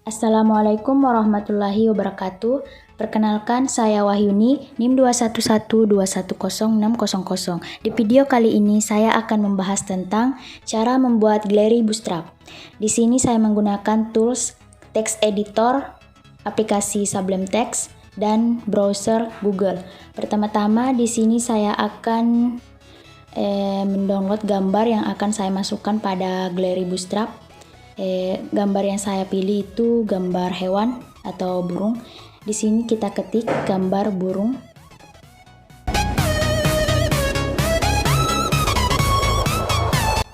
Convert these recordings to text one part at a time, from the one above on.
Assalamualaikum warahmatullahi wabarakatuh. Perkenalkan, saya Wahyuni, NIM 211210600. Di video kali ini saya akan membahas tentang cara membuat Glary Bootstrap. Di sini saya menggunakan tools text editor, aplikasi Sublime Text, dan browser Google. Pertama-tama di sini saya akan mendownload gambar yang akan saya masukkan pada Glary Bootstrap. Gambar yang saya pilih itu gambar hewan atau burung. Di sini kita ketik gambar burung.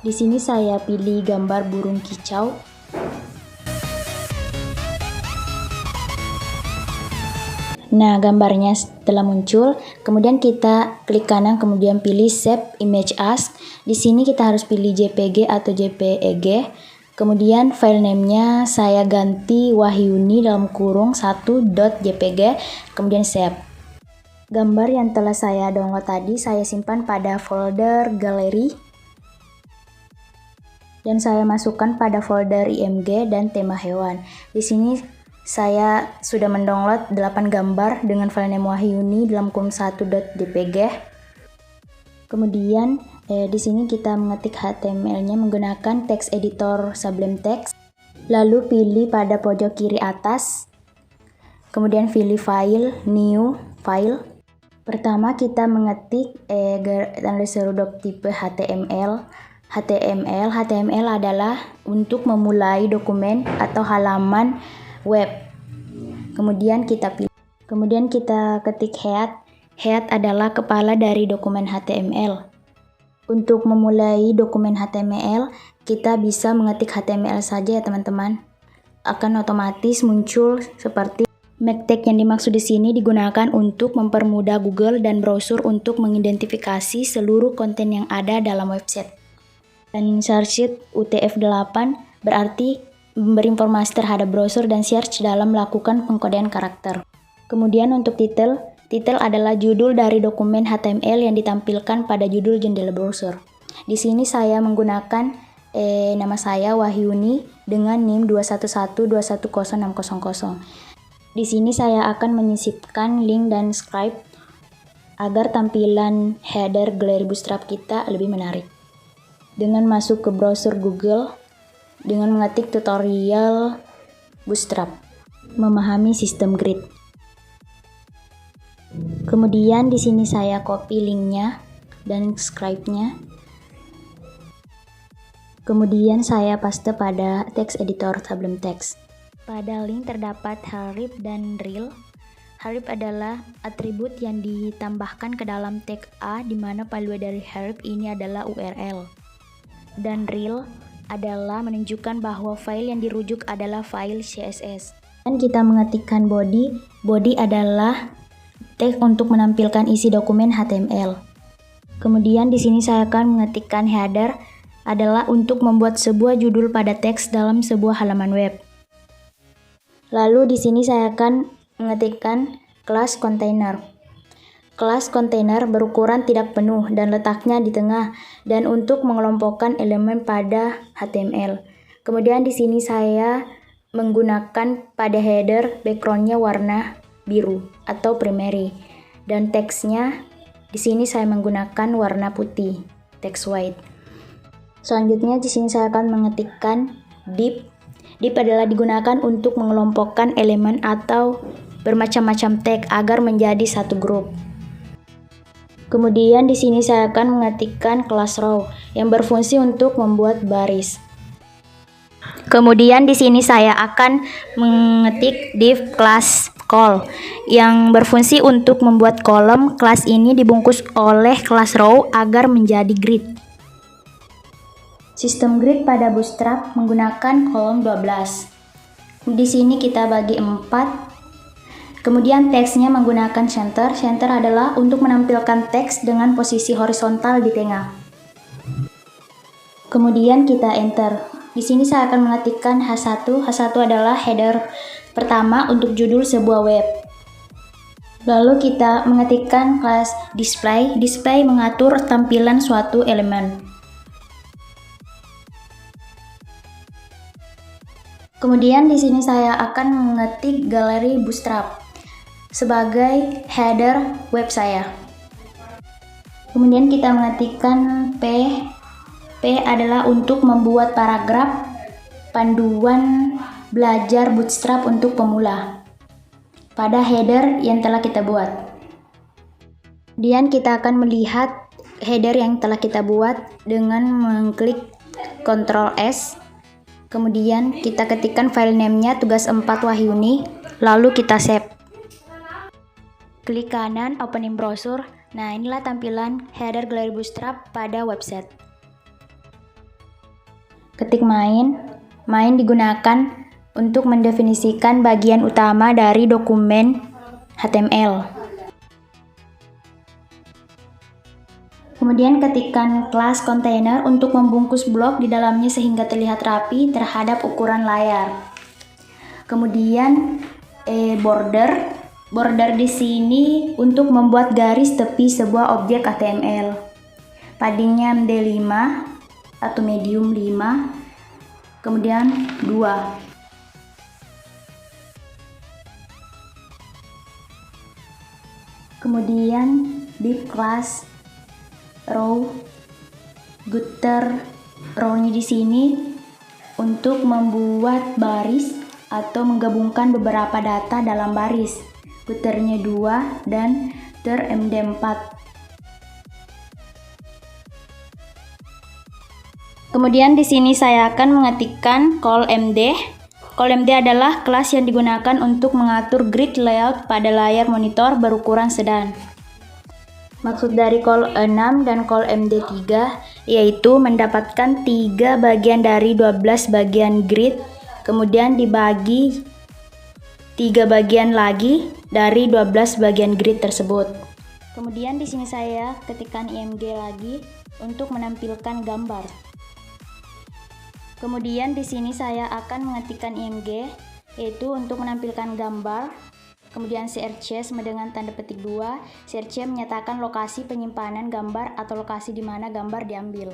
Di sini saya pilih gambar burung kicau. Nah, gambarnya telah muncul. Kemudian kita klik kanan, kemudian pilih Save Image As. Di sini kita harus pilih JPG atau JPEG. Kemudian file name-nya saya ganti Wahyuni dalam kurung 1.jpg, kemudian save. Gambar yang telah saya download tadi saya simpan pada folder galeri dan saya masukkan pada folder IMG dan tema hewan. Di sini saya sudah mendownload 8 gambar dengan file name Wahyuni dalam kurung 1.jpg. Kemudian di sini kita mengetik HTML-nya menggunakan text editor Sublime Text. Lalu pilih pada pojok kiri atas. Kemudian pilih file, new file. Pertama kita mengetik serudoc tipe HTML. HTML adalah untuk memulai dokumen atau halaman web. Kemudian kita ketik head. Head adalah kepala dari dokumen HTML. Untuk memulai dokumen HTML, kita bisa mengetik HTML saja ya teman-teman. Akan otomatis muncul seperti make tag. Yang dimaksud di sini digunakan untuk mempermudah Google dan browser untuk mengidentifikasi seluruh konten yang ada dalam website. Dan search UTF-8 berarti memberi informasi terhadap browser dan search dalam melakukan pengkodean karakter. Kemudian untuk title adalah judul dari dokumen HTML yang ditampilkan pada judul jendela browser. Di sini saya menggunakan nama saya Wahyuni dengan NIM 211210600. Di sini saya akan menyisipkan link dan script agar tampilan header Glary Bootstrap kita lebih menarik. Dengan masuk ke browser Google dengan mengetik tutorial Bootstrap, memahami sistem grid. Kemudian di sini saya copy linknya dan script-nya. Kemudian saya paste pada text editor Sublime Text. Pada link terdapat href dan rel. Href adalah atribut yang ditambahkan ke dalam tag A, di mana value dari href ini adalah URL. Dan rel adalah menunjukkan bahwa file yang dirujuk adalah file CSS. Dan kita mengetikkan body. Body adalah teks untuk menampilkan isi dokumen HTML. Kemudian di sini saya akan mengetikkan header adalah untuk membuat sebuah judul pada teks dalam sebuah halaman web. Lalu di sini saya akan mengetikkan class container. Class container berukuran tidak penuh dan letaknya di tengah dan untuk mengelompokkan elemen pada HTML. Kemudian di sini saya menggunakan pada header backgroundnya warna biru atau primary dan teksnya di sini saya menggunakan warna putih, text white. Selanjutnya di sini saya akan mengetikkan div. Div adalah digunakan untuk mengelompokkan elemen atau bermacam-macam tag agar menjadi satu grup. Kemudian di sini saya akan mengetikkan class row yang berfungsi untuk membuat baris. Kemudian di sini saya akan mengetik div class call yang berfungsi untuk membuat kolom. Kelas ini dibungkus oleh class row agar menjadi grid. Sistem grid pada Bootstrap menggunakan kolom 12. Di sini kita bagi 4. Kemudian teksnya menggunakan center. Center adalah untuk menampilkan teks dengan posisi horizontal di tengah. Kemudian kita enter. Di sini saya akan mengetikkan H1. H1 adalah header pertama untuk judul sebuah web. Lalu kita mengetikkan kelas display. Display mengatur tampilan suatu elemen. Kemudian di sini saya akan mengetik galeri Bootstrap sebagai header web saya. Kemudian kita mengetikkan P. P adalah untuk membuat paragraf panduan belajar Bootstrap untuk pemula pada header yang telah kita buat. Kemudian kita akan melihat header yang telah kita buat dengan mengklik Ctrl S. Kemudian kita ketikkan file name-nya tugas 4 Wahyuni, lalu kita save. Klik kanan open in browser. Nah, inilah tampilan header galeri Bootstrap pada website. Ketik main. Main digunakan untuk mendefinisikan bagian utama dari dokumen HTML. Kemudian ketikkan kelas container untuk membungkus blok di dalamnya sehingga terlihat rapi terhadap ukuran layar. Kemudian border di sini untuk membuat garis tepi sebuah objek HTML. Paddingnya MD5 atau medium 5. Kemudian 2. Kemudian div class row gutter row-nya di sini untuk membuat baris atau menggabungkan beberapa data dalam baris. Gutternya 2 dan ter MD4. Kemudian di sini saya akan mengetikkan call MD. Call MD adalah kelas yang digunakan untuk mengatur grid layout pada layar monitor berukuran sedang. Maksud dari call 6 dan call MD3 yaitu mendapatkan 3 bagian dari 12 bagian grid, kemudian dibagi 3 bagian lagi dari 12 bagian grid tersebut. Kemudian di sini saya ketikkan img lagi untuk menampilkan gambar. Kemudian di sini saya akan mengetikkan img yaitu untuk menampilkan gambar. Kemudian CRC sama dengan tanda petik 2. CRC menyatakan lokasi penyimpanan gambar atau lokasi di mana gambar diambil.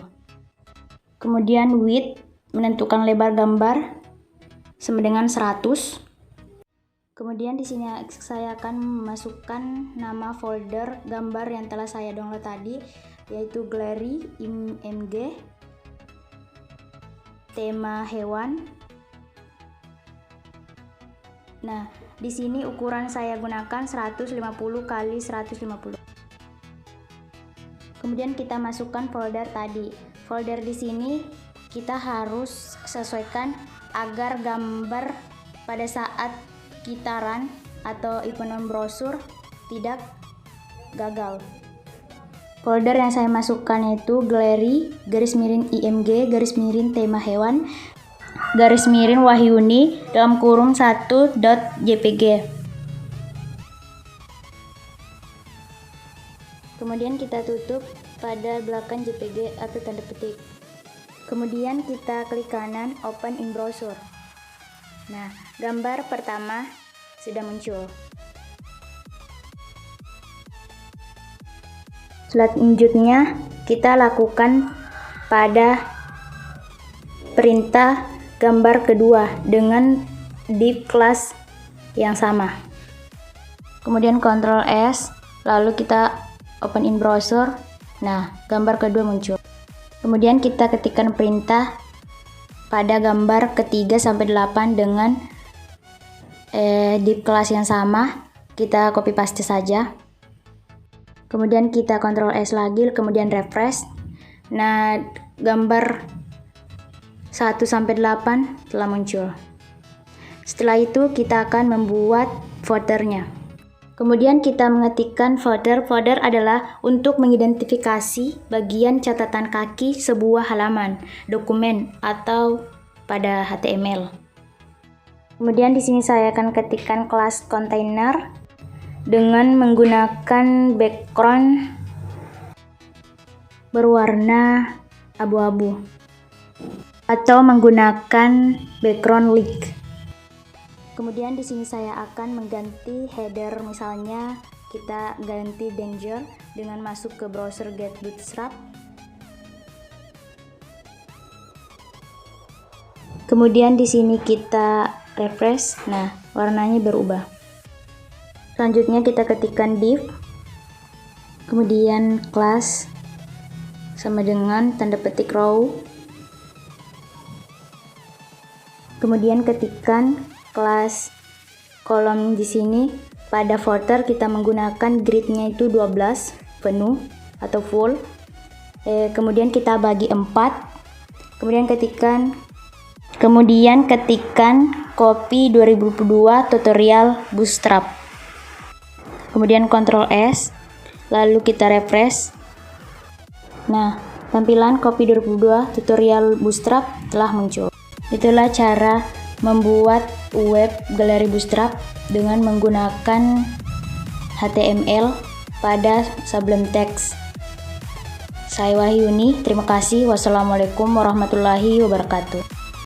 Kemudian width menentukan lebar gambar sama dengan 100. Kemudian di sini saya akan memasukkan nama folder gambar yang telah saya download tadi, yaitu galeri img tema hewan. Nah, di sini ukuran saya gunakan 150 x 150. Kemudian kita masukkan folder tadi. Folder di sini kita harus sesuaikan agar gambar pada saat kita run atau open browser tidak gagal. Folder yang saya masukkan yaitu galeri _img _tema hewan _wahyuni dalam kurung 1.jpg. Kemudian kita tutup pada belakang jpg atau tanda petik. Kemudian kita klik kanan open in browser. Nah, gambar pertama sudah muncul. Selanjutnya kita lakukan pada perintah gambar kedua dengan div class yang sama. Kemudian Ctrl S, lalu kita open in browser. Nah, gambar kedua muncul. Kemudian kita ketikkan perintah pada gambar ketiga sampai 8 dengan div class yang sama. Kita copy paste saja. Kemudian kita Ctrl S lagi, kemudian refresh. Nah, gambar 1 sampai 8 telah muncul. Setelah itu kita akan membuat footernya. Kemudian kita mengetikkan footer. Footer adalah untuk mengidentifikasi bagian catatan kaki sebuah halaman, dokumen, atau pada HTML. Kemudian di sini saya akan ketikkan kelas container dengan menggunakan background berwarna abu-abu atau menggunakan background light. Kemudian di sini saya akan mengganti header, misalnya kita ganti danger dengan masuk ke browser Get Bootstrap. Kemudian di sini kita refresh. Nah, warnanya berubah. Selanjutnya kita ketikkan div, kemudian class sama dengan tanda petik row. Kemudian ketikkan kelas kolom di sini. Pada footer kita menggunakan gridnya itu 12 penuh atau full. Kemudian kita bagi 4. Kemudian ketikkan copy 2022 tutorial Bootstrap. Kemudian Ctrl S, lalu kita refresh. Nah, tampilan copy 2022 tutorial Bootstrap telah muncul. Itulah cara membuat web galeri Bootstrap dengan menggunakan HTML pada Sublime Text. Saya Wahyuni, terima kasih. Wassalamualaikum warahmatullahi wabarakatuh.